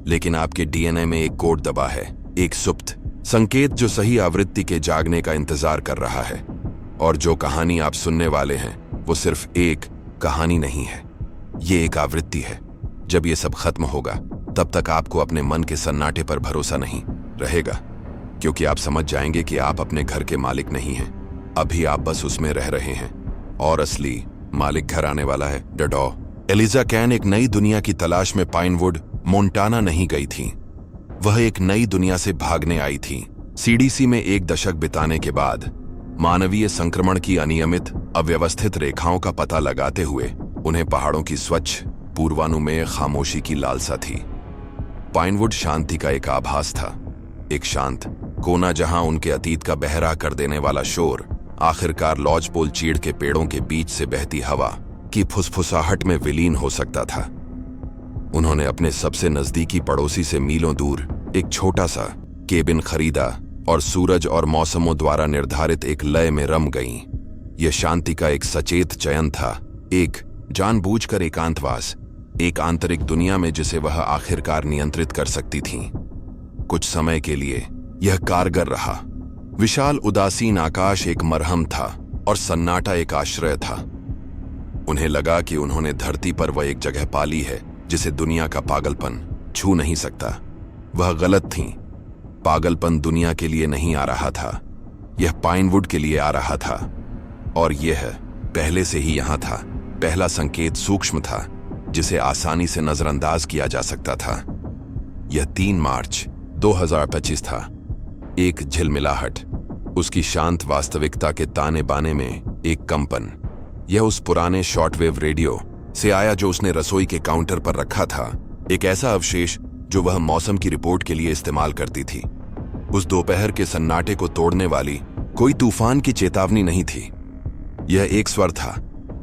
लेकिन आपके डीएनए में एक कोड दबा है, एक सुप्त संकेत जो सही आवृत्ति के जागने का इंतजार कर रहा है। और जो कहानी आप सुनने वाले हैं वो सिर्फ एक कहानी नहीं है, ये एक आवृत्ति है। जब ये सब खत्म होगा तब तक आपको अपने मन के सन्नाटे पर भरोसा नहीं रहेगा, क्योंकि आप समझ जाएंगे कि आप अपने घर के मालिक नहीं हैं। अभी आप बस उसमें रह रहे हैं और असली मालिक घर आने वाला है। डडॉ एलिजा कैन एक नई दुनिया की तलाश में पाइनवुड, मोंटाना नहीं गई थी। वह एक नई दुनिया से भागने आई थी। सीडीसी में 1 दशक बिताने के बाद मानवीय संक्रमण की अनियमित, अव्यवस्थित रेखाओं का पता लगाते हुए उन्हें पहाड़ों की स्वच्छ, पूर्वानुमेय खामोशी की लालसा थी। पाइनवुड शांति का एक आभास था, एक शांत कोना जहां उनके अतीत का बहरा कर देने वाला शोर आखिरकार लॉजपोल चीड़ के पेड़ों के बीच से बहती हवा की फुसफुसाहट में विलीन हो सकता था। उन्होंने अपने सबसे नजदीकी पड़ोसी से मीलों दूर एक छोटा सा केबिन खरीदा और सूरज और मौसमों द्वारा निर्धारित एक लय में रम गईं। यह शांति का एक सचेत चयन था, एक जानबूझकर एकांतवास, एक आंतरिक दुनिया में जिसे वह आखिरकार नियंत्रित कर सकती थीं। कुछ समय के लिए यह कारगर रहा। विशाल उदासीन आकाश एक मरहम था और सन्नाटा एक आश्रय था। उन्हें लगा कि उन्होंने धरती पर वह एक जगह पाली है जिसे दुनिया का पागलपन छू नहीं सकता। वह गलत थीं। पागलपन दुनिया के लिए नहीं आ रहा था, यह पाइनवुड के लिए आ रहा था। और यह पहले से ही यहां था। पहला संकेत सूक्ष्म था जिसे आसानी से नजरअंदाज किया जा सकता था। यह 3 मार्च 2025 था। एक झिलमिलाहट, उसकी शांत वास्तविकता के ताने बाने में एक कंपन। यह उस पुराने शॉर्टवेव रेडियो से आया जो उसने रसोई के काउंटर पर रखा था, एक ऐसा अवशेष जो वह मौसम की रिपोर्ट के लिए इस्तेमाल करती थी। उस दोपहर के सन्नाटे को तोड़ने वाली कोई तूफान की चेतावनी नहीं थी। यह एक स्वर था,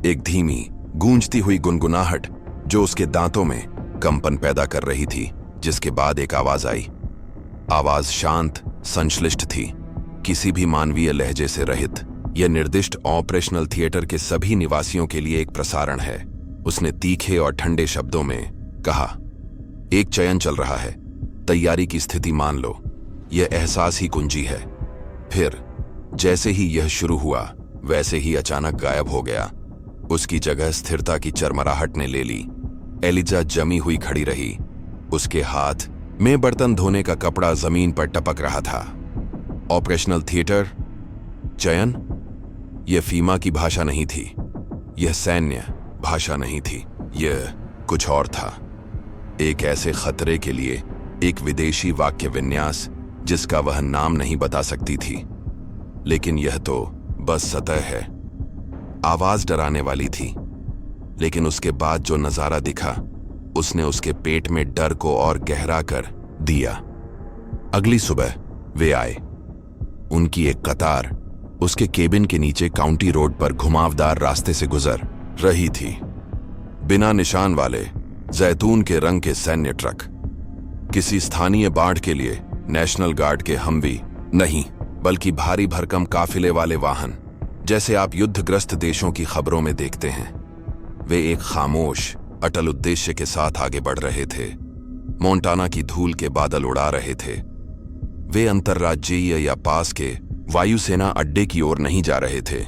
एक धीमी गूंजती हुई गुनगुनाहट जो उसके दांतों में कंपन पैदा कर रही थी, जिसके बाद एक आवाज आई। आवाज शांत, संश्लिष्ट थी, किसी भी मानवीय लहजे से रहित। यह निर्दिष्ट ऑपरेशनल थिएटर के सभी निवासियों के लिए एक प्रसारण है। उसने तीखे और ठंडे शब्दों में कहा, एक चयन चल रहा है, तैयारी की स्थिति मान लो। यह एहसास ही कुंजी है। फिर जैसे ही यह शुरू हुआ वैसे ही अचानक गायब हो गया। उसकी जगह स्थिरता की चरमराहट ने ले ली। एलिजा जमी हुई खड़ी रही। उसके हाथ में बर्तन धोने का कपड़ा जमीन पर टपक रहा था। ऑपरेशनल थिएटर, चयन, यह फीमा की भाषा नहीं थी, यह सैन्य भाषा नहीं थी, यह कुछ और था। एक ऐसे खतरे के लिए एक विदेशी वाक्य विन्यास जिसका वह नाम नहीं बता सकती थी। लेकिन यह तो बस सतह है। आवाज डराने वाली थी, लेकिन उसके बाद जो नजारा दिखा उसने उसके पेट में डर को और गहरा कर दिया। अगली सुबह वे आए। उनकी एक कतार उसके केबिन के नीचे काउंटी रोड पर घुमावदार रास्ते से गुजर रही थी। बिना निशान वाले जैतून के रंग के सैन्य ट्रक, किसी स्थानीय बाढ़ के लिए नेशनल गार्ड के हमवी नहीं, बल्कि भारी भरकम काफिले वाले वाहन, जैसे आप युद्धग्रस्त देशों की खबरों में देखते हैं। वे एक खामोश, अटल उद्देश्य के साथ आगे बढ़ रहे थे। मोंटाना की धूल के बादल उड़ा रहे थे। वे अंतर्राज्यीय या पास के वायुसेना अड्डे की ओर नहीं जा रहे थे।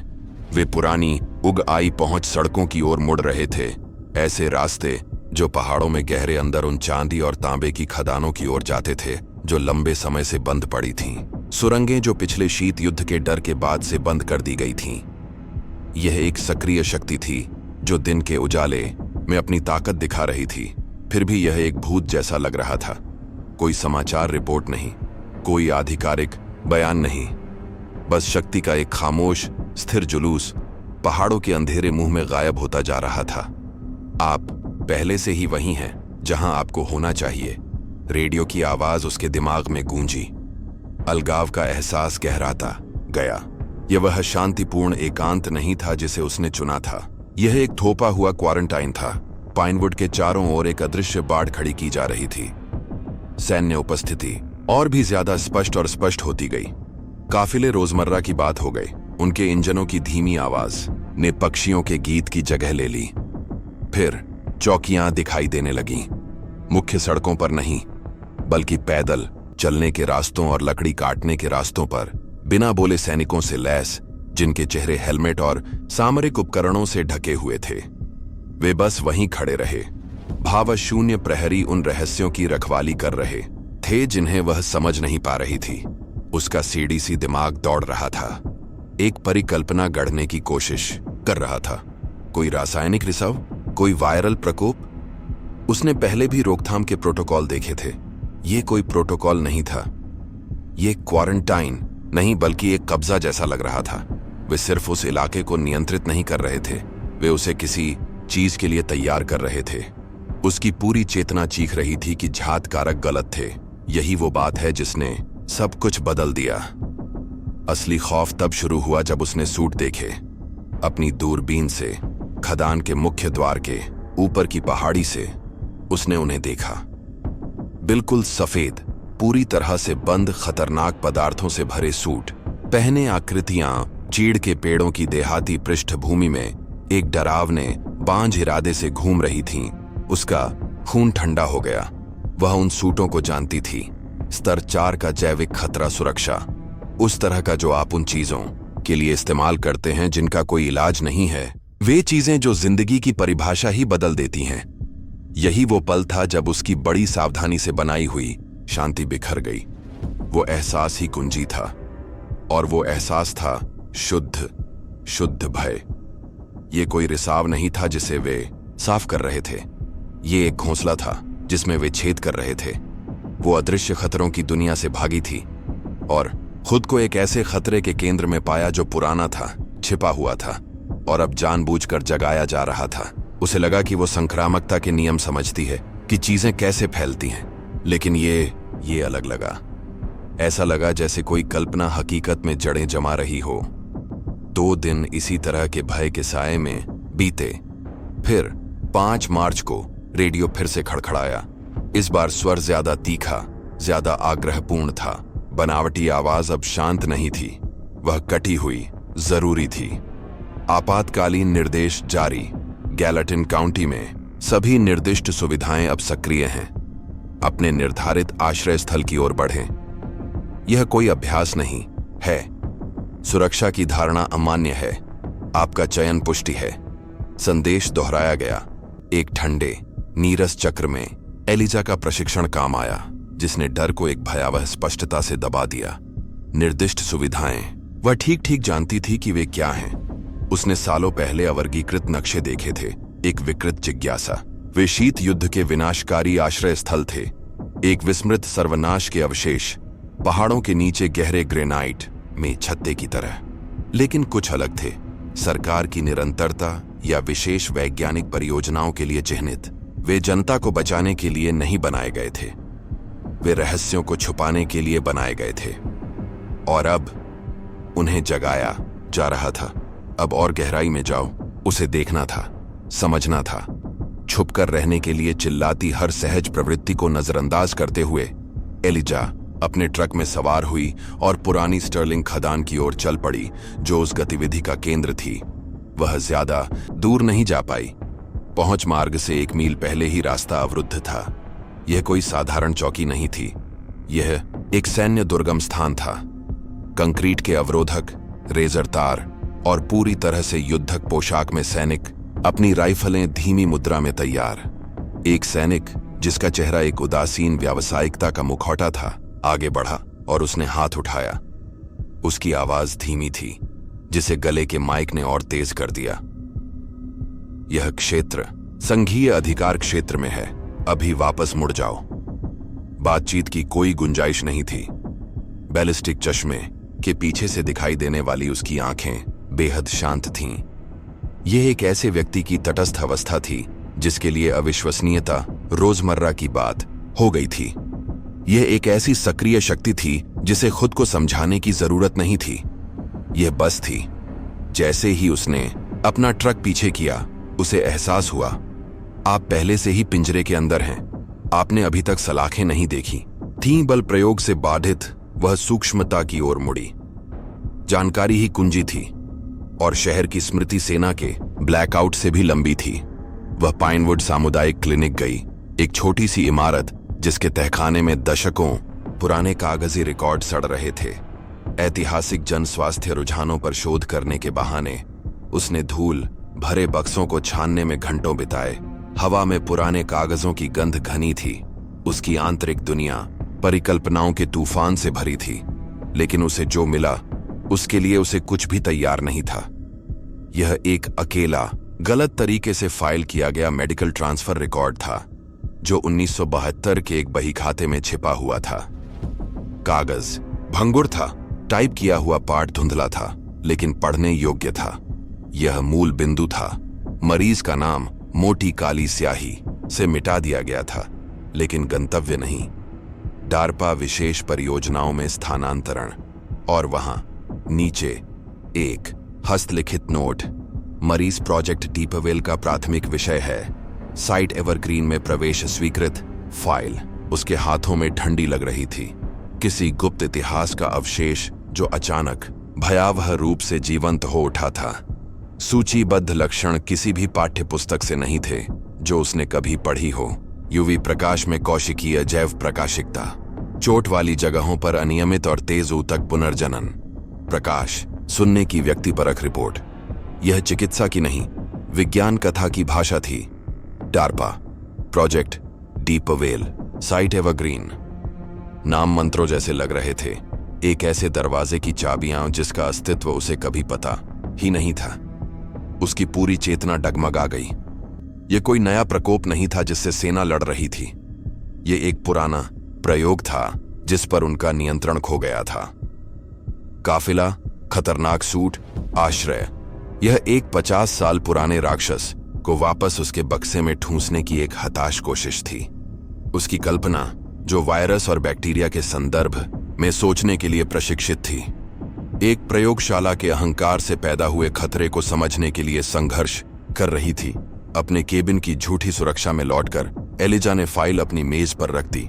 वे पुरानी उग आई पहुंच सड़कों की ओर मुड़ रहे थे। ऐसे रास्ते जो पहाड़ों में गहरे अंदर उन चांदी और तांबे की खदानों की ओर जाते थे जो लंबे समय से बंद पड़ी थीं। सुरंगें जो पिछले शीत युद्ध के डर के बाद से बंद कर दी गई थीं। यह एक सक्रिय शक्ति थी जो दिन के उजाले में अपनी ताकत दिखा रही थी। फिर भी यह एक भूत जैसा लग रहा था। कोई समाचार रिपोर्ट नहीं, कोई आधिकारिक बयान नहीं, बस शक्ति का एक खामोश स्थिर जुलूस पहाड़ों के अंधेरे मुंह में गायब होता जा रहा था। आप पहले से ही वहीं हैं जहां आपको होना चाहिए। रेडियो की आवाज उसके दिमाग में गूंजी। अलगाव का एहसास गहराता गया। यह वह शांतिपूर्ण एकांत नहीं था जिसे उसने चुना था। यह एक थोपा हुआ क्वारंटाइन था। पाइनवुड के चारों ओर एक अदृश्य बाढ़ खड़ी की जा रही थी। सैन्य उपस्थिति और भी ज्यादा स्पष्ट और स्पष्ट होती गई। काफिले रोजमर्रा की बात हो गए। उनके इंजनों की धीमी आवाज ने पक्षियों के गीत की जगह ले ली। फिर चौकियां दिखाई देने लगीं। मुख्य सड़कों पर नहीं, बल्कि पैदल चलने के रास्तों और लकड़ी काटने के रास्तों पर बिना बोले सैनिकों से लैस, जिनके चेहरे हेलमेट और सामरिक उपकरणों से ढके हुए थे। वे बस वहीं खड़े रहे। भावशून्य प्रहरी उन रहस्यों की रखवाली कर रहे थे जिन्हें वह समझ नहीं पा रही थी। उसका सीडीसी दिमाग दौड़ रहा था, एक परिकल्पना गढ़ने की कोशिश कर रहा था। कोई रासायनिक रिसाव, कोई वायरल प्रकोप। उसने पहले भी रोकथाम के प्रोटोकॉल देखे थे। ये कोई प्रोटोकॉल नहीं था। ये क्वारंटाइन नहीं, बल्कि एक कब्जा जैसा लग रहा था। वे सिर्फ उस इलाके को नियंत्रित नहीं कर रहे थे, वे उसे किसी चीज के लिए तैयार कर रहे थे। उसकी पूरी चेतना चीख रही थी कि झात कारक गलत थे। यही वो बात है जिसने सब कुछ बदल दिया। असली खौफ तब शुरू हुआ जब उसने सूट देखे। अपनी दूरबीन से खदान के मुख्य द्वार के ऊपर की पहाड़ी से उसने उन्हें देखा। बिल्कुल सफेद, पूरी तरह से बंद, खतरनाक पदार्थों से भरे सूट पहने आकृतियां चीड़ के पेड़ों की देहाती पृष्ठभूमि में एक डरावने बांझ इरादे से घूम रही थीं। उसका खून ठंडा हो गया। वह उन सूटों को जानती थी। स्तर 4 का जैविक खतरा सुरक्षा, उस तरह का जो आप उन चीजों के लिए इस्तेमाल करते हैं जिनका कोई इलाज नहीं है। वे चीजें जो जिंदगी की परिभाषा ही बदल देती हैं। यही वो पल था जब उसकी बड़ी सावधानी से बनाई हुई शांति बिखर गई। वो एहसास ही कुंजी था, और वो एहसास था शुद्ध भय। ये कोई रिसाव नहीं था जिसे वे साफ कर रहे थे। ये एक घोंसला था जिसमें वे छेद कर रहे थे। वो अदृश्य खतरों की दुनिया से भागी थी और खुद को एक ऐसे खतरे के केंद्र में पाया जो पुराना था, छिपा हुआ था और अब जानबूझकर जगाया जा रहा था। उसे लगा कि वो संक्रामकता के नियम समझती है, कि चीजें कैसे फैलती हैं। लेकिन ये अलग लगा। ऐसा लगा जैसे कोई कल्पना हकीकत में जड़ें जमा रही हो। 2 दिन इसी तरह के भय के साए में बीते। फिर 5 मार्च को रेडियो फिर से खड़खड़ाया। इस बार स्वर ज्यादा तीखा, ज्यादा आग्रहपूर्ण था। बनावटी आवाज अब शांत नहीं थी, वह कटी हुई, जरूरी थी। आपातकालीन निर्देश जारी। गैलाटिन काउंटी में सभी निर्दिष्ट सुविधाएं अब सक्रिय हैं। अपने निर्धारित आश्रय स्थल की ओर बढ़ें। यह कोई अभ्यास नहीं है। सुरक्षा की धारणा अमान्य है। आपका चयन पुष्टि है। संदेश दोहराया गया। एक ठंडे नीरस चक्र में एलिजा का प्रशिक्षण काम आया, जिसने डर को एक भयावह स्पष्टता से दबा दिया। निर्दिष्ट सुविधाएं, वह ठीक ठीक जानती थी कि वे क्या हैं। उसने सालों पहले अवर्गीकृत नक्शे देखे थे। एक विकृत जिज्ञासा। वे शीत युद्ध के विनाशकारी आश्रय स्थल थे। एक विस्मृत सर्वनाश के अवशेष, पहाड़ों के नीचे गहरे ग्रेनाइट में छत्ते की तरह। लेकिन कुछ अलग थे। सरकार की निरंतरता या विशेष वैज्ञानिक परियोजनाओं के लिए चिह्नित। वे जनता को बचाने के लिए नहीं बनाए गए थे। वे रहस्यों को छुपाने के लिए बनाए गए थे। और अब उन्हें जगाया जा रहा था। अब और गहराई में जाओ। उसे देखना था, समझना था। छुपकर रहने के लिए चिल्लाती हर सहज प्रवृत्ति को नजरअंदाज करते हुए एलिजा अपने ट्रक में सवार हुई और पुरानी स्टर्लिंग खदान की ओर चल पड़ी, जो उस गतिविधि का केंद्र थी। वह ज्यादा दूर नहीं जा पाई। पहुंच मार्ग से 1 मील पहले ही रास्ता अवरुद्ध था। यह कोई साधारण चौकी नहीं थी। यह एक सैन्य दुर्गम स्थान था। कंक्रीट के अवरोधक, रेजर तार और पूरी तरह से युद्धक पोशाक में सैनिक, अपनी राइफलें धीमी मुद्रा में तैयार। एक सैनिक, जिसका चेहरा एक उदासीन व्यावसायिकता का मुखौटा था, आगे बढ़ा और उसने हाथ उठाया। उसकी आवाज धीमी थी, जिसे गले के माइक ने और तेज कर दिया। यह क्षेत्र संघीय अधिकार क्षेत्र में है। अभी वापस मुड़ जाओ। बातचीत की कोई गुंजाइश नहीं थी। बैलिस्टिक चश्मे के पीछे से दिखाई देने वाली उसकी आंखें बेहद शांत थीं। यह एक ऐसे व्यक्ति की तटस्थ अवस्था थी जिसके लिए अविश्वसनीयता रोजमर्रा की बात हो गई थी। यह एक ऐसी सक्रिय शक्ति थी जिसे खुद को समझाने की जरूरत नहीं थी। यह बस थी। जैसे ही उसने अपना ट्रक पीछे किया, उसे एहसास हुआ, आप पहले से ही पिंजरे के अंदर हैं। आपने अभी तक सलाखें नहीं देखी थीं। बल प्रयोग से बाधित वह सूक्ष्मता की ओर मुड़ी। जानकारी ही कुंजी थी और शहर की स्मृति सेना के ब्लैकआउट से भी लंबी थी। वह पाइनवुड सामुदायिक क्लिनिक गई, एक छोटी सी इमारत जिसके तहखाने में दशकों पुराने कागजी रिकॉर्ड सड़ रहे थे। ऐतिहासिक जन स्वास्थ्य रुझानों पर शोध करने के बहाने उसने धूल भरे बक्सों को छानने में घंटों बिताए। हवा में पुराने कागजों की गंध घनी थी। उसकी आंतरिक दुनिया परिकल्पनाओं के तूफान से भरी थी, लेकिन उसे जो मिला उसके लिए उसे कुछ भी तैयार नहीं था। यह एक अकेला, गलत तरीके से फाइल किया गया मेडिकल ट्रांसफर रिकॉर्ड था, जो 1972 के एक बही खाते में छिपा हुआ था। कागज भंगुर था, टाइप किया हुआ पाठ धुंधला था, लेकिन पढ़ने योग्य था। यह मूल बिंदु था। मरीज का नाम मोटी काली स्याही से मिटा दिया गया था, लेकिन गंतव्य नहीं। डार्पा विशेष परियोजनाओं में स्थानांतरण। और वहां नीचे एक हस्तलिखित नोट, मरीज प्रोजेक्ट डीपवेल का प्राथमिक विषय है। साइट एवरग्रीन में प्रवेश स्वीकृत। फाइल उसके हाथों में ठंडी लग रही थी। किसी गुप्त इतिहास का अवशेष जो अचानक भयावह रूप से जीवंत हो उठा था। सूचीबद्ध लक्षण किसी भी पाठ्य पुस्तक से नहीं थे जो उसने कभी पढ़ी हो। यूवी प्रकाश में कौशिकीय जैव प्रकाशिकता, चोट वाली जगहों पर अनियमित और तेज ऊतक पुनर्जनन, प्रकाश सुनने की व्यक्तिपरक रिपोर्ट। यह चिकित्सा की नहीं, विज्ञान कथा की भाषा थी। DARPA project Deepwell, site Evergreen, नाम मंत्रों जैसे लग रहे थे। एक ऐसे दरवाजे की चाबियां जिसका अस्तित्व उसे कभी पता ही नहीं था। उसकी पूरी चेतना डगमगा गई। यह कोई नया प्रकोप नहीं था जिससे सेना लड़ रही थी। यह एक पुराना प्रयोग था जिस पर उनका नियंत्रण खो गया था। काफिला, खतरनाक सूट, आश्रय। यह एक 50 साल पुराने राक्षस को वापस उसके बक्से में ठूंसने की एक हताश कोशिश थी। उसकी कल्पना जो वायरस और बैक्टीरिया के संदर्भ में सोचने के लिए प्रशिक्षित थी। एक प्रयोगशाला के अहंकार से पैदा हुए खतरे को समझने के लिए संघर्ष कर रही थी। अपने केबिन की झूठी सुरक्षा में लौटकर एलिजा ने फाइल अपनी मेज पर रख दी।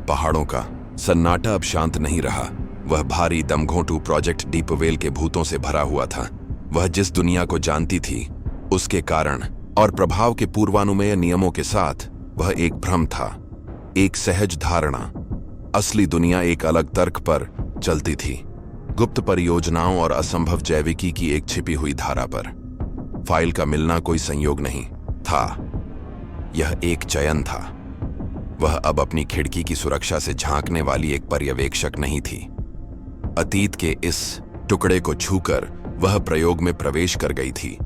पहाड़ों का सन्नाटा अब शांत नहीं रहा। वह भारी दमघोंटू प्रोजेक्ट डीप वेल के भूतों से भरा हुआ था। वह जिस दुनिया को जानती थी उसके कारण और प्रभाव के पूर्वानुमेय नियमों के साथ वह एक भ्रम था, एक सहज धारणा। असली दुनिया एक अलग तर्क पर चलती थी, गुप्त परियोजनाओं और असंभव जैविकी की एक छिपी हुई धारा पर। फाइल का मिलना कोई संयोग नहीं था, यह एक चयन था। वह अब अपनी खिड़की की सुरक्षा से झांकने वाली एक पर्यवेक्षक नहीं थी। अतीत के इस टुकड़े को छूकर वह प्रयोग में प्रवेश कर गई थी।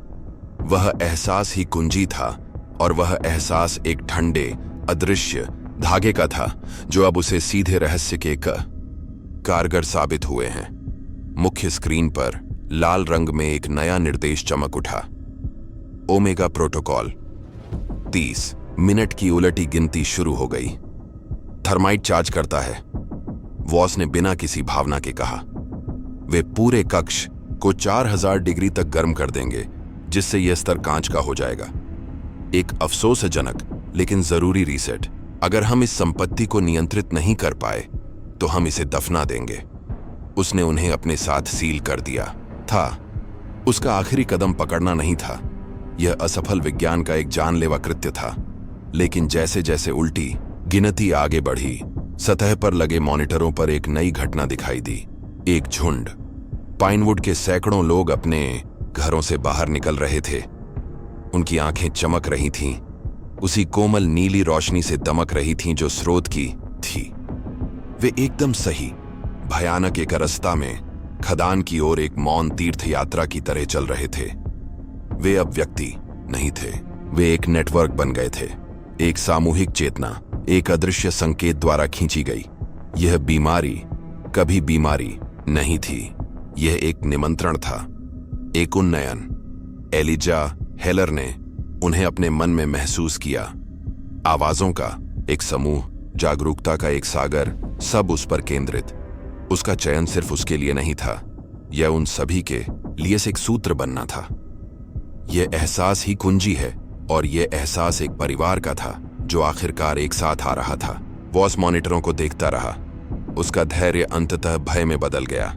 वह एहसास ही कुंजी था और वह एहसास एक ठंडे अदृश्य धागे का था जो अब उसे सीधे रहस्य के कारगर साबित हुए हैं। मुख्य स्क्रीन पर लाल रंग में एक नया निर्देश चमक उठा। Omega protocol. 30 मिनट की उलटी गिनती शुरू हो गई। थर्माइट चार्ज करता है, वॉस ने बिना किसी भावना के कहा। वे पूरे कक्ष को 4000 डिग्री तक गर्म कर देंगे, जिससे यह स्तर कांच का हो जाएगा। एक अफसोसजनक लेकिन जरूरी रीसेट। अगर हम इस संपत्ति को नियंत्रित नहीं कर पाए तो हम इसे दफना देंगे। उसने उन्हें अपने साथ सील कर दिया था। उसका आखिरी कदम पकड़ना नहीं था। यह असफल विज्ञान का एक जानलेवा कृत्य था। लेकिन जैसे जैसे उल्टी गिनती आगे बढ़ी, सतह पर लगे मॉनिटरों पर एक नई घटना दिखाई दी। एक झुंड। पाइनवुड के सैकड़ों लोग अपने घरों से बाहर निकल रहे थे। उनकी आंखें चमक रही थीं, उसी कोमल नीली रोशनी से दमक रही थीं जो स्रोत की थी। वे एकदम सही, भयानक एक रास्ता में खदान की ओर एक मौन तीर्थ यात्रा की तरह चल रहे थे। वे अब व्यक्ति नहीं थे, वे एक नेटवर्क बन गए थे। एक सामूहिक चेतना, एक अदृश्य संकेत द्वारा खींची गई। यह बीमारी कभी बीमारी नहीं थी, यह एक निमंत्रण था, एक उन्नयन। एलिजा हेलर ने उन्हें अपने मन में महसूस किया। आवाजों का एक समूह, जागरूकता का एक सागर, सब उस पर केंद्रित। उसका चयन सिर्फ उसके लिए नहीं था, यह उन सभी के लिए एक सूत्र बनना था। यह एहसास ही कुंजी है, और यह एहसास एक परिवार का था जो आखिरकार एक साथ आ रहा था। वॉस मॉनिटरों को देखता रहा। उसका धैर्य अंततः भय में बदल गया।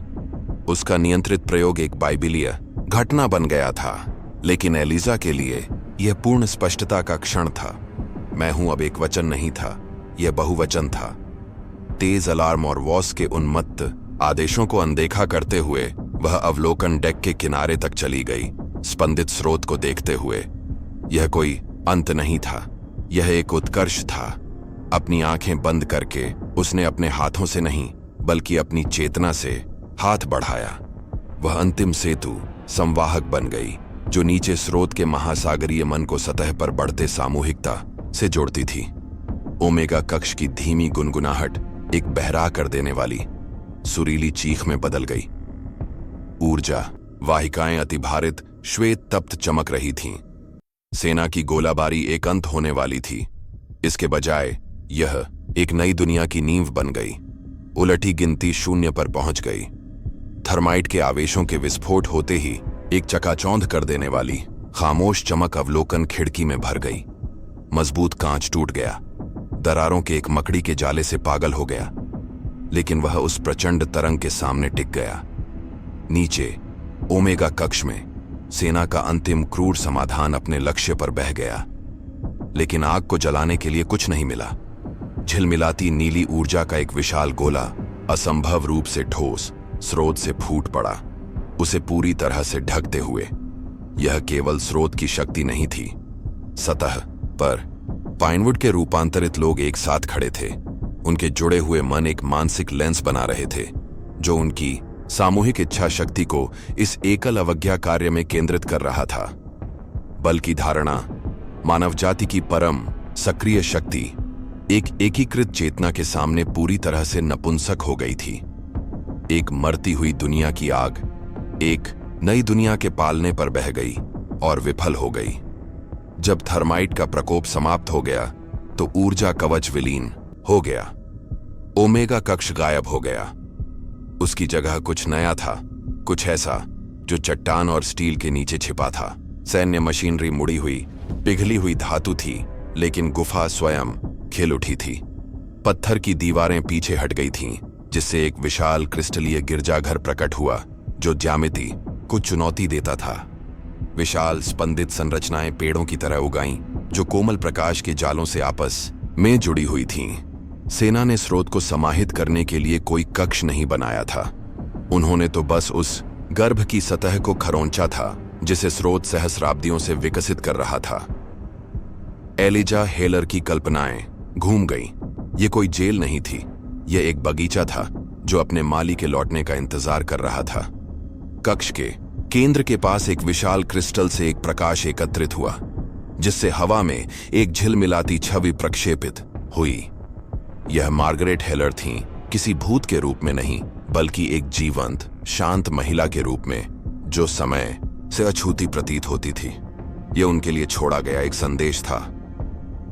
उसका नियंत्रित प्रयोग एक बाइबिलीय घटना बन गया था। लेकिन एलिजा के लिए यह पूर्ण स्पष्टता का क्षण था। मैं हूं अब एक वचन नहीं था, यह बहुवचन था। तेज अलार्म और वॉस के उन्मत्त आदेशों को अनदेखा करते हुए वह अवलोकन डेक के किनारे तक चली गई, स्पंदित स्रोत को देखते हुए। यह कोई अंत नहीं था, यह एक उत्कर्ष था। अपनी आंखें बंद करके उसने अपने हाथों से नहीं बल्कि अपनी चेतना से हाथ बढ़ाया। वह अंतिम सेतु, संवाहक बन गई जो नीचे स्रोत के महासागरीय मन को सतह पर बढ़ते सामूहिकता से जोड़ती थी। ओमेगा कक्ष की धीमी गुनगुनाहट एक बहरा कर देने वाली सुरीली चीख में बदल गई। ऊर्जा वाहिकाएं अतिभारित श्वेत तप्त चमक रही थीं। सेना की गोलाबारी एक अंत होने वाली थी। इसके बजाय यह एक नई दुनिया की नींव बन गई। उलटी गिनती शून्य पर पहुंच गई। थर्माइट के आवेशों के विस्फोट होते ही एक चकाचौंध कर देने वाली खामोश चमक अवलोकन खिड़की में भर गई। मजबूत कांच टूट गया, दरारों के एक मकड़ी के जाले से पागल हो गया। लेकिन वह उस प्रचंड तरंग के सामने टिक गया। नीचे ओमेगा कक्ष में सेना का अंतिम क्रूर समाधान अपने लक्ष्य पर बह गया। लेकिन आग को जलाने के लिए कुछ नहीं मिला। झिलमिलाती नीली ऊर्जा का एक विशाल गोला असंभव रूप से ठोस स्रोत से फूट पड़ा, उसे पूरी तरह से ढकते हुए। यह केवल स्रोत की शक्ति नहीं थी। सतह पर पाइनवुड के रूपांतरित लोग एक साथ खड़े थे। उनके जुड़े हुए मन एक मानसिक लेंस बना रहे थे जो उनकी सामूहिक इच्छा शक्ति को इस एकल अवज्ञा कार्य में केंद्रित कर रहा था। बल की धारणा, मानव जाति की परम सक्रिय शक्ति एक एकीकृत चेतना के सामने पूरी तरह से नपुंसक हो गई थी। एक मरती हुई दुनिया की आग एक नई दुनिया के पालने पर बह गई और विफल हो गई। जब थर्माइट का प्रकोप समाप्त हो गया तो ऊर्जा कवच विलीन हो गया। ओमेगा कक्ष गायब हो गया। उसकी जगह कुछ नया था, कुछ ऐसा जो चट्टान और स्टील के नीचे छिपा था। सैन्य मशीनरी मुड़ी हुई, पिघली हुई धातु थी, लेकिन गुफा स्वयं खिल उठी थी। पत्थर की दीवारें पीछे हट गई थीं, जिससे एक विशाल क्रिस्टलीय गिरजाघर प्रकट हुआ जो ज्यामिति को चुनौती देता था। विशाल स्पंदित संरचनाएं पेड़ों की तरह उगाईं, जो कोमल प्रकाश के जालों से आपस में जुड़ी हुई थीं। सेना ने स्रोत को समाहित करने के लिए कोई कक्ष नहीं बनाया था। उन्होंने तो बस उस गर्भ की सतह को खरोंचा था जिसे स्रोत सहस्राब्दियों से विकसित कर रहा था। एलिजा हेलर की कल्पनाएं घूम गईं। ये कोई जेल नहीं थी, यह एक बगीचा था जो अपने माली के लौटने का इंतजार कर रहा था। कक्ष के केंद्र के पास एक विशाल क्रिस्टल से एक प्रकाश एकत्रित हुआ, जिससे हवा में एक झिलमिलाती छवि प्रक्षेपित हुई। यह मार्गरेट हेलर थीं, किसी भूत के रूप में नहीं, बल्कि एक जीवंत, शांत महिला के रूप में, जो समय से अछूती प्रतीत होती थी। यह उनके लिए छोड़ा गया एक संदेश था।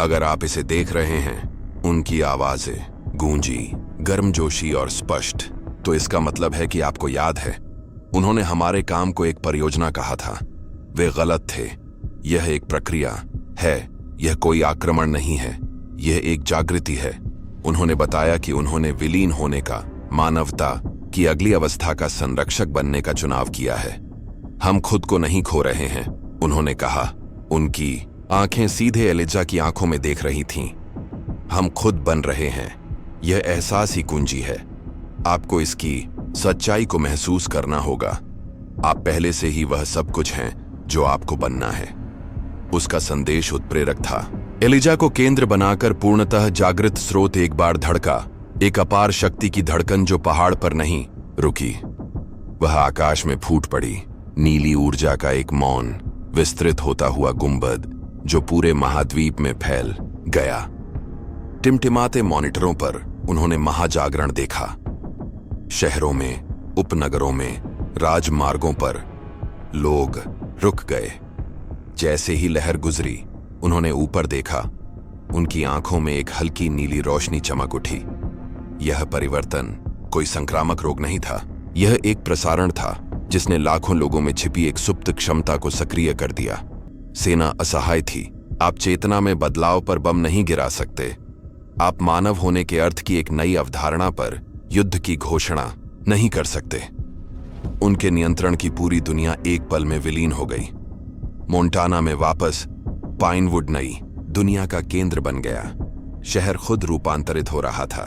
अगर आप इसे देख रहे हैं, उनकी आवाजें गूंजी, गर्मजोशी और स्पष्ट, तो इसका मतलब है कि आपको याद है। उन्होंने हमारे काम को एक परियोजना कहा था। वे गलत थे। यह एक प्रक्रिया है, यह कोई आक्रमण नहीं है, यह एक जागृति है। उन्होंने बताया कि उन्होंने विलीन होने का, मानवता की अगली अवस्था का संरक्षक बनने का चुनाव किया है। हम खुद को नहीं खो रहे हैं, उन्होंने कहा। उनकी आंखें सीधे एलिजा की आंखों में देख रही थीं। हम खुद बन रहे हैं। यह एहसास ही कुंजी है। आपको इसकी सच्चाई को महसूस करना होगा। आप पहले से ही वह सब कुछ हैं जो आपको बनना है। उसका संदेश उत्प्रेरक था। एलिजा को केंद्र बनाकर पूर्णतः जागृत स्रोत एक बार धड़का, एक अपार शक्ति की धड़कन जो पहाड़ पर नहीं रुकी, वह आकाश में फूट पड़ी। नीली ऊर्जा का एक मौन, विस्तृत होता हुआ गुंबद जो पूरे महाद्वीप में फैल गया। टिमटिमाते मॉनिटरों पर उन्होंने महाजागरण देखा। शहरों में, उपनगरों में, राजमार्गों पर लोग रुक गए। जैसे ही लहर गुजरी, उन्होंने ऊपर देखा। उनकी आंखों में एक हल्की नीली रोशनी चमक उठी। यह परिवर्तन कोई संक्रामक रोग नहीं था, यह एक प्रसारण था जिसने लाखों लोगों में छिपी एक सुप्त क्षमता को सक्रिय कर दिया। सेना असहाय थी। आप चेतना में बदलाव पर बम नहीं गिरा सकते। आप मानव होने के अर्थ की एक नई अवधारणा पर युद्ध की घोषणा नहीं कर सकते। उनके नियंत्रण की पूरी दुनिया एक पल में विलीन हो गई। मोंटाना में वापस पाइनवुड नई दुनिया का केंद्र बन गया। शहर खुद रूपांतरित हो रहा था।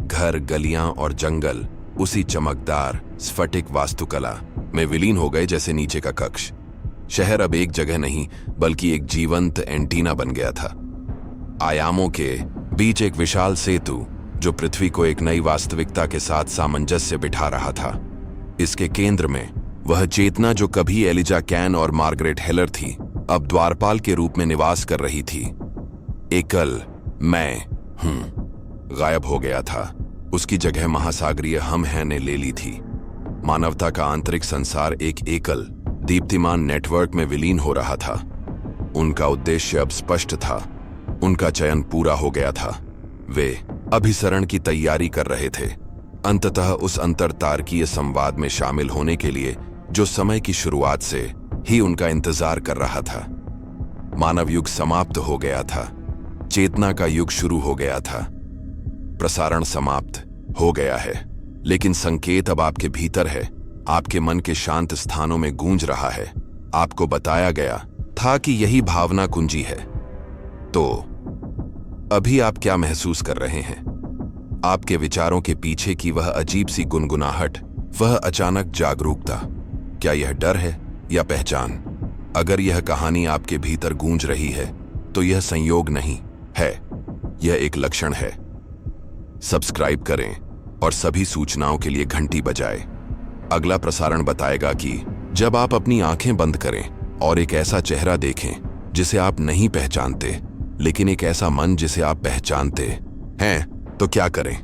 घर, गलियां और जंगल उसी चमकदार स्फटिक वास्तुकला में विलीन हो गए जैसे नीचे का कक्ष। शहर अब एक जगह नहीं, बल्कि एक जीवंत एंटीना बन गया था। आयामों के बीच एक विशाल सेतु जो पृथ्वी को एक नई वास्तविकता के साथ सामंजस्य बिठा रहा था। इसके केंद्र में वह चेतना जो कभी एलिजा कैन और मार्गरेट हेलर थी, अब द्वारपाल के रूप में निवास कर रही थी। एकल मैं गायब हो गया था। उसकी जगह महासागरीय हम हैं ने ले ली थी। मानवता का आंतरिक संसार एक एकल दीप्तिमान नेटवर्क में विलीन हो रहा था। उनका उद्देश्य अब स्पष्ट था। उनका चयन पूरा हो गया था। वे अभिसरण की तैयारी कर रहे थे, अंततः उस अंतरतारकीय संवाद में शामिल होने के लिए जो समय की शुरुआत से ही उनका इंतजार कर रहा था। मानव युग समाप्त हो गया था। चेतना का युग शुरू हो गया था। प्रसारण समाप्त हो गया है, लेकिन संकेत अब आपके भीतर है। आपके मन के शांत स्थानों में गूंज रहा है। आपको बताया गया था कि यही भावना कुंजी है। तो अभी आप क्या महसूस कर रहे हैं? आपके विचारों के पीछे की वह अजीब सी गुनगुनाहट, वह अचानक जागरूकता, क्या यह डर है या पहचान? अगर यह कहानी आपके भीतर गूंज रही है, तो यह संयोग नहीं है, यह एक लक्षण है। सब्सक्राइब करें और सभी सूचनाओं के लिए घंटी बजाएं। अगला प्रसारण बताएगा कि जब आप अपनी आंखें बंद करें और एक ऐसा चेहरा देखें जिसे आप नहीं पहचानते, लेकिन एक ऐसा मन जिसे आप पहचानते हैं, तो क्या करें?